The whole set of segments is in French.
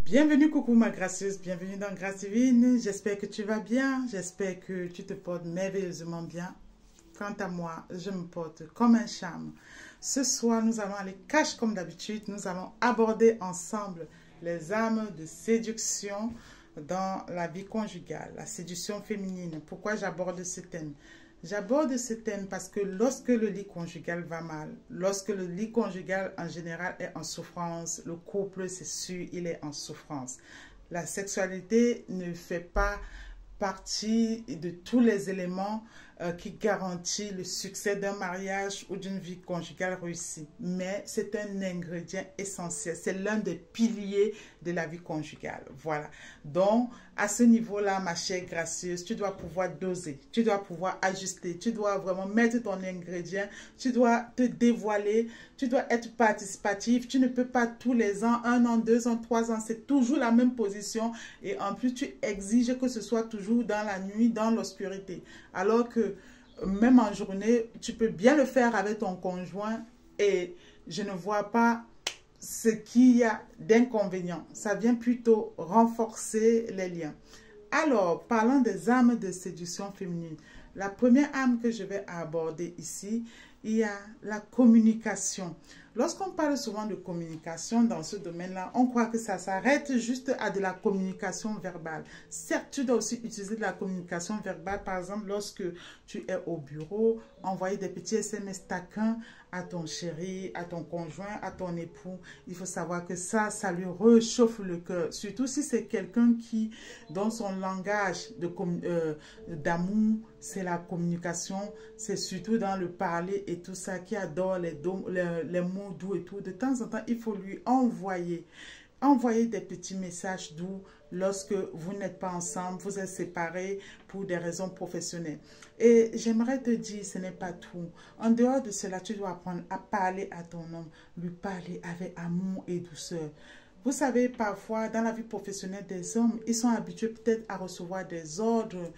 Bienvenue, coucou ma gracieuse, bienvenue dans Grâce Divine. J'espère que tu vas bien, j'espère que tu te portes merveilleusement bien. Quant à moi, je me porte comme un charme. Ce soir, nous allons aller cash comme d'habitude. Nous allons aborder ensemble les armes de séduction dans la vie conjugale, la séduction féminine. Pourquoi j'aborde ce thème? J'aborde ce thème parce que lorsque le lit conjugal va mal, lorsque le lit conjugal en général est en souffrance, le couple, c'est sûr, il est en souffrance. La sexualité ne fait pas partie de tous les éléments qui garantissent le succès d'un mariage ou d'une vie conjugale réussie. Mais c'est un ingrédient essentiel, c'est l'un des piliers de la vie conjugale. Voilà. Donc, à ce niveau-là, ma chère gracieuse, tu dois pouvoir doser, tu dois pouvoir ajuster, tu dois vraiment mettre ton ingrédient, tu dois te dévoiler, tu dois être participatif, tu ne peux pas tous les ans, 1 an, 2 ans, 3 ans, c'est toujours la même position et en plus tu exiges que ce soit toujours dans la nuit, dans l'obscurité. Alors que même en journée, tu peux bien le faire avec ton conjoint et je ne vois pas ce qu'il y a d'inconvénient. Ça vient plutôt renforcer les liens. Alors, parlons des armes de séduction féminine. La première arme que je vais aborder ici, il y a la communication. Lorsqu'on parle souvent de communication dans ce domaine-là, on croit que ça s'arrête juste à de la communication verbale. Certes, tu dois aussi utiliser de la communication verbale, par exemple, lorsque tu es au bureau, envoyer des petits SMS taquins à ton chéri, à ton conjoint, à ton époux. Il faut savoir que ça lui réchauffe le cœur. Surtout si c'est quelqu'un qui, dans son langage d'amour, c'est la communication, c'est surtout dans le parler et tout ça, qui adore les mots doux et tout. De temps en temps, il faut lui envoyer des petits messages doux lorsque vous n'êtes pas ensemble, vous êtes séparés pour des raisons professionnelles. Et j'aimerais te dire, ce n'est pas tout. En dehors de cela, tu dois apprendre à parler à ton homme, lui parler avec amour et douceur. Vous savez, parfois, dans la vie professionnelle des hommes, ils sont habitués peut-être à recevoir des ordres,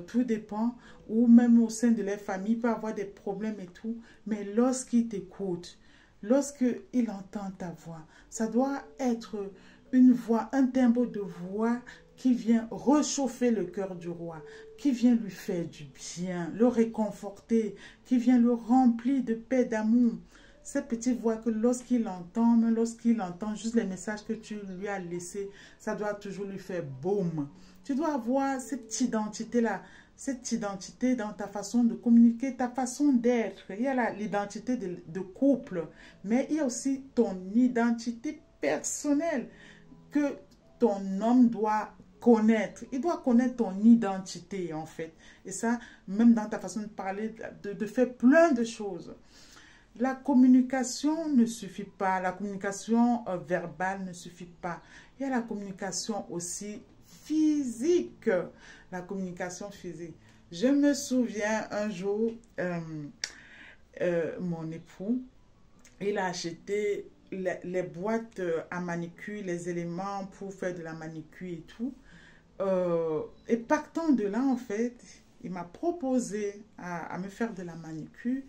tout dépend, ou même au sein de leur famille, il peut avoir des problèmes et tout, mais lorsqu'ils t'écoutent, lorsqu'il entend ta voix, ça doit être une voix, un timbre de voix qui vient réchauffer le cœur du roi, qui vient lui faire du bien, le réconforter, qui vient le remplir de paix, d'amour. Cette petite voix que lorsqu'il entend juste les messages que tu lui as laissés, ça doit toujours lui faire boum. Tu dois avoir cette identité-là, cette identité dans ta façon de communiquer, ta façon d'être. Il y a l'identité de couple, mais il y a aussi ton identité personnelle que ton homme doit connaître. Il doit connaître ton identité, en fait. Et ça, même dans ta façon de parler, de faire plein de choses. La communication ne suffit pas. La communication verbale ne suffit pas. Il y a la communication aussi physique. La communication physique. Je me souviens un jour, mon époux, il a acheté les boîtes à manicure, les éléments pour faire de la manicure et tout. Et partant de là, en fait, il m'a proposé à me faire de la manicure.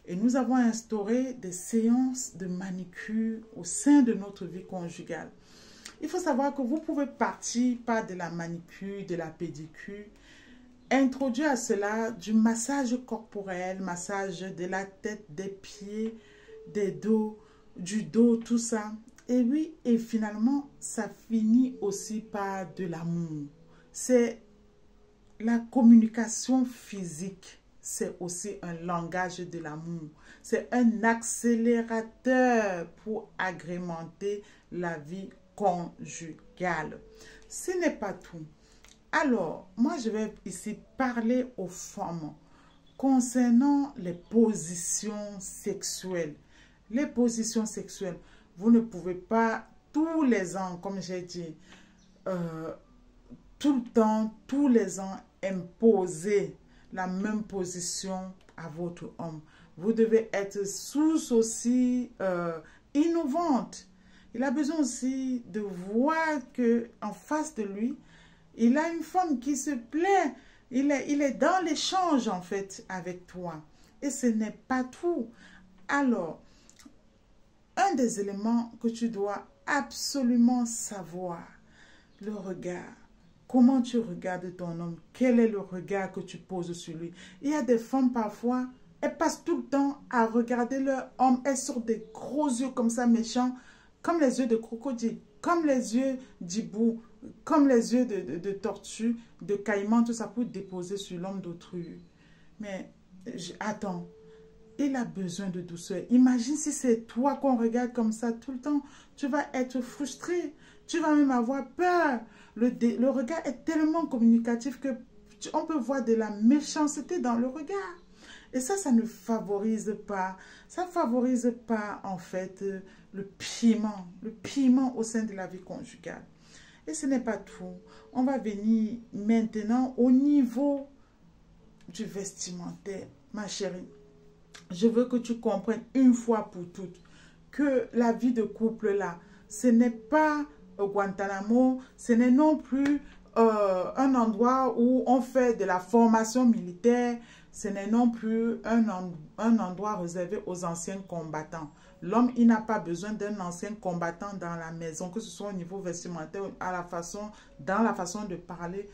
Et nous avons instauré des séances de manicure au sein de notre vie conjugale. Il faut savoir que vous pouvez partir par de la manicure, de la pédicure, introduire à cela du massage corporel, massage de la tête, des pieds, du dos, tout ça. Et oui, et finalement, ça finit aussi par de l'amour. C'est la communication physique. C'est aussi un langage de l'amour. C'est un accélérateur pour agrémenter la vie conjugale. Ce n'est pas tout. Alors, moi, je vais ici parler aux femmes concernant les positions sexuelles. Les positions sexuelles, vous ne pouvez pas tous les ans, comme j'ai dit, tout le temps, tous les ans, imposer la même position à votre homme. Vous devez être source aussi innovante. Il a besoin aussi de voir que en face de lui, il a une femme qui se plaît. Il est dans l'échange en fait avec toi. Et ce n'est pas tout. Alors, un des éléments que tu dois absolument savoir le regard. Comment tu regardes ton homme? Quel est le regard que tu poses sur lui? Il y a des femmes parfois, elles passent tout le temps à regarder leur homme. Elles sortent des gros yeux comme ça méchants, comme les yeux de crocodile, comme les yeux d'hibou, comme les yeux de tortue, de caïman, tout ça pour déposer sur l'homme d'autrui. Mais attends, il a besoin de douceur. Imagine si c'est toi qu'on regarde comme ça tout le temps. Tu vas être frustré. Tu vas même avoir peur. Le regard est tellement communicatif que on peut voir de la méchanceté dans le regard. Et ça ne favorise pas. Ça ne favorise pas, en fait, le piment au sein de la vie conjugale. Et ce n'est pas tout. On va venir maintenant au niveau du vestimentaire, ma chérie. Je veux que tu comprennes une fois pour toutes que la vie de couple là, ce n'est pas Guantanamo, ce n'est non plus un endroit où on fait de la formation militaire, ce n'est non plus un endroit réservé aux anciens combattants. L'homme, il n'a pas besoin d'un ancien combattant dans la maison, que ce soit au niveau vestimentaire, dans la façon de parler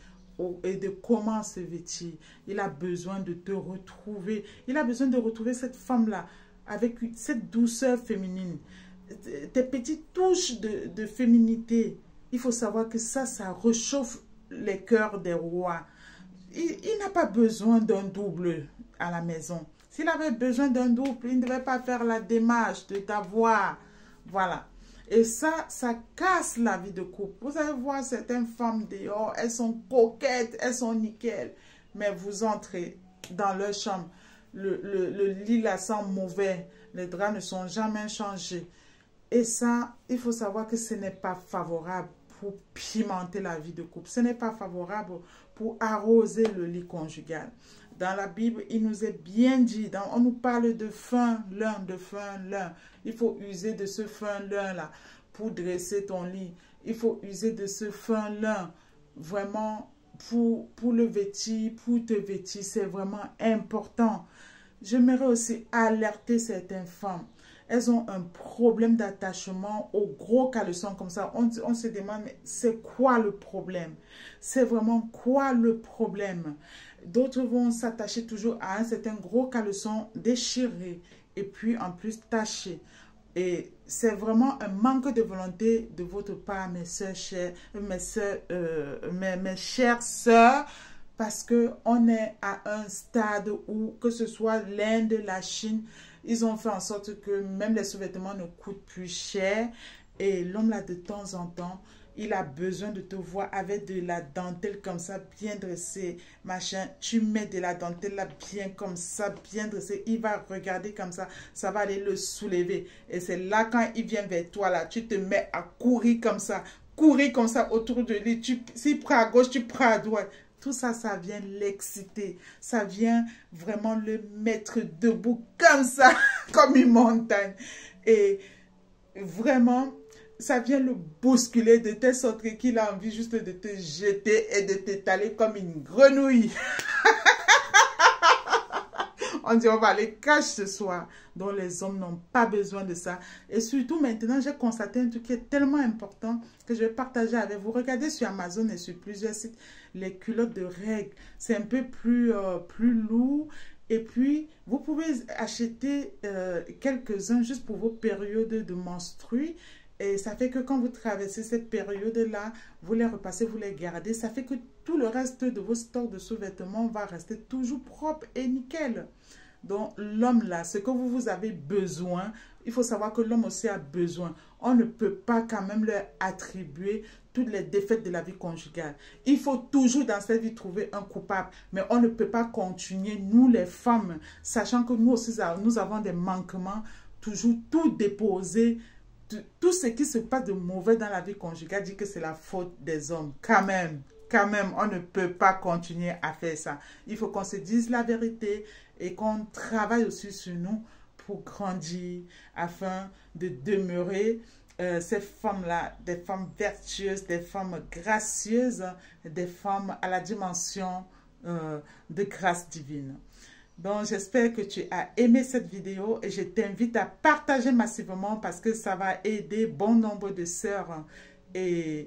et de comment se vêtir. Il a besoin de te retrouver. Il a besoin de retrouver cette femme-là avec cette douceur féminine. Tes petites touches de féminité. Il faut savoir que ça réchauffe les cœurs des rois. Il n'a pas besoin d'un double à la maison. S'il avait besoin d'un double, il ne devait pas faire la démarche de t'avoir. Voilà. Et ça casse la vie de couple. Vous allez voir certaines femmes dehors, elles sont coquettes, elles sont nickel. Mais vous entrez dans leur chambre, le lit là sent mauvais, les draps ne sont jamais changés. Et ça, il faut savoir que ce n'est pas favorable pour pimenter la vie de couple. Ce n'est pas favorable pour arroser le lit conjugal. Dans la Bible, il nous est bien dit, on nous parle de fin lin, de fin lin. Il faut user de ce fin lin là pour dresser ton lit. Il faut user de ce fin lin vraiment pour le vêtir, pour te vêtir. C'est vraiment important. J'aimerais aussi alerter certaines femmes. Elles ont un problème d'attachement au gros caleçon comme ça. On se demande, c'est quoi le problème? C'est vraiment quoi le problème? D'autres vont s'attacher toujours à un certain gros caleçon déchiré et puis en plus taché. Et c'est vraiment un manque de volonté de votre part, mes soeurs chères, mes chères sœurs, parce qu'on est à un stade où, que ce soit l'Inde, la Chine, ils ont fait en sorte que même les sous-vêtements ne coûtent plus cher. Et l'homme là, de temps en temps, il a besoin de te voir avec de la dentelle comme ça, bien dressée, machin. Tu mets de la dentelle là, bien comme ça, bien dressée. Il va regarder comme ça va aller le soulever. Et c'est là, quand il vient vers toi, là, tu te mets à courir comme ça autour de lui. S'il prend à gauche, tu prends à droite. Tout ça, ça vient l'exciter. Ça vient vraiment le mettre debout comme ça, comme une montagne. Et vraiment, ça vient le bousculer de telle sorte qu'il a envie juste de te jeter et de t'étaler comme une grenouille. On dit on va aller cacher ce soir. Donc les hommes n'ont pas besoin de ça. Et surtout maintenant, j'ai constaté un truc qui est tellement important que je vais partager avec vous. Regardez sur Amazon et sur plusieurs sites les culottes de règles. C'est un peu plus lourd. Et puis, vous pouvez acheter quelques-uns juste pour vos périodes de menstrues. Et ça fait que quand vous traversez cette période-là, vous les repassez, vous les gardez. Ça fait que tout le reste de vos stocks de sous-vêtements va rester toujours propre et nickel. Donc, l'homme là, ce que vous avez besoin, il faut savoir que l'homme aussi a besoin. On ne peut pas quand même leur attribuer toutes les défaites de la vie conjugale. Il faut toujours dans cette vie trouver un coupable. Mais on ne peut pas continuer, nous les femmes, sachant que nous aussi, nous avons des manquements, toujours tout déposer. Tout ce qui se passe de mauvais dans la vie conjugale dit que c'est la faute des hommes. Quand même, on ne peut pas continuer à faire ça. Il faut qu'on se dise la vérité et qu'on travaille aussi sur nous pour grandir afin de demeurer ces femmes-là, des femmes vertueuses, des femmes gracieuses, des femmes à la dimension de grâce divine. Donc, j'espère que tu as aimé cette vidéo et je t'invite à partager massivement parce que ça va aider bon nombre de sœurs et